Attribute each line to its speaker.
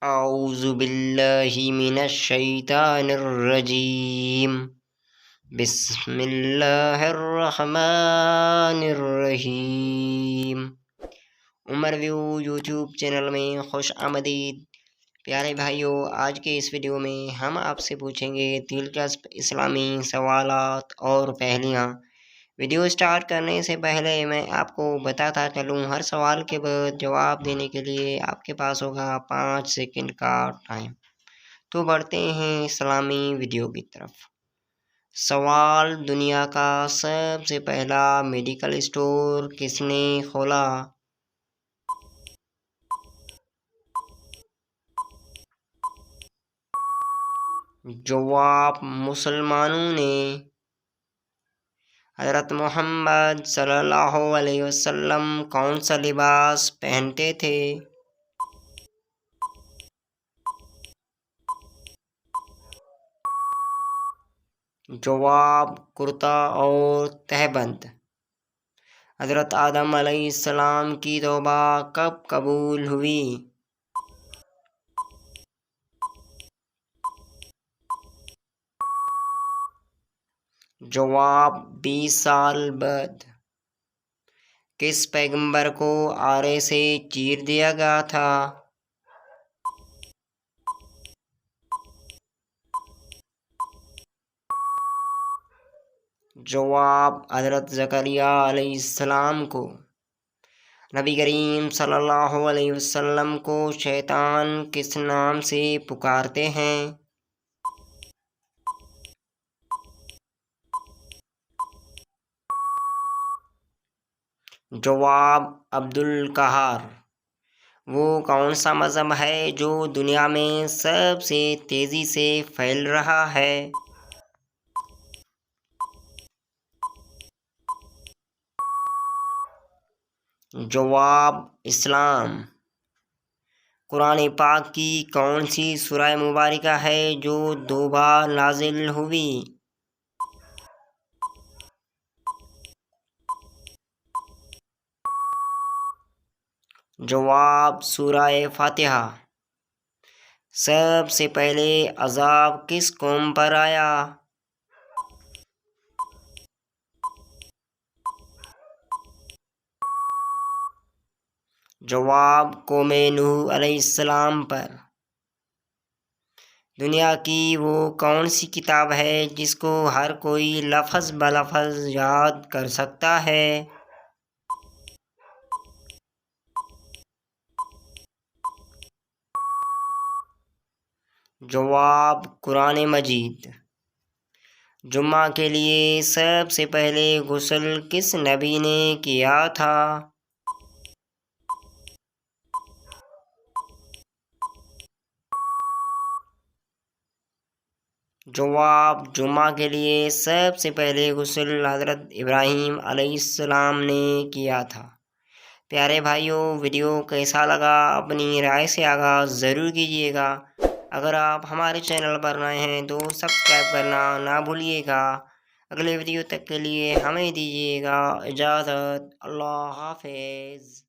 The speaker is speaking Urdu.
Speaker 1: اعوذ باللہ من الشیطان الرجیم بسم اللہ الرحمن الرحیم۔ عمر ویو یوٹیوب چینل میں خوش آمدید۔ پیارے بھائیوں، آج کے اس ویڈیو میں ہم آپ سے پوچھیں گے دلچسپ اسلامی سوالات اور پہلیاں۔ ویڈیو سٹارٹ کرنے سے پہلے میں آپ کو بتاتا چلوں، ہر سوال کے بعد جواب دینے کے لیے آپ کے پاس ہوگا 5 سیکنڈ کا ٹائم۔ تو بڑھتے ہیں اسلامی ویڈیو کی طرف۔ سوال: دنیا کا سب سے پہلا میڈیکل اسٹور کس نے کھولا؟ جواب: مسلمانوں نے۔ حضرت محمد صلی اللہ علیہ وسلم کون سا لباس پہنتے تھے؟ جواب: کرتا اور تہبند۔ حضرت آدم علیہ السلام کی توبہ کب قبول ہوئی؟ جواب: 20 سال بعد۔ کس پیغمبر کو آرے سے چیر دیا گیا تھا؟ جواب: حضرت زکریا علیہ السلام کو۔ نبی کریم صلی اللہ علیہ وسلم کو شیطان کس نام سے پکارتے ہیں؟ جواب: عبد القہار۔ وہ کون سا مذہب ہے جو دنیا میں سب سے تیزی سے پھیل رہا ہے؟ جواب: اسلام۔ قرآن پاک کی کون سی سورہ مبارکہ ہے جو 2 بار نازل ہوئی؟ جواب: سورہ فاتحہ۔ سب سے پہلے عذاب کس قوم پر آیا؟ جواب: قوم نوح علیہ السلام پر۔ دنیا کی وہ کون سی کتاب ہے جس کو ہر کوئی لفظ بلفظ یاد کر سکتا ہے؟ جواب: قرآن مجید۔ جمعہ کے لیے سب سے پہلے غسل کس نبی نے کیا تھا؟ جواب: جمعہ کے لیے سب سے پہلے غسل حضرت ابراہیم علیہ السلام نے کیا تھا۔ پیارے بھائیوں، ویڈیو کیسا لگا اپنی رائے سے آغاز ضرور کیجیے گا۔ اگر آپ ہمارے چینل پر نئے ہیں تو سبسکرائب کرنا نہ بھولیے گا۔ اگلے ویڈیو تک کے لیے ہمیں دیجیے گا اجازت۔ اللہ حافظ۔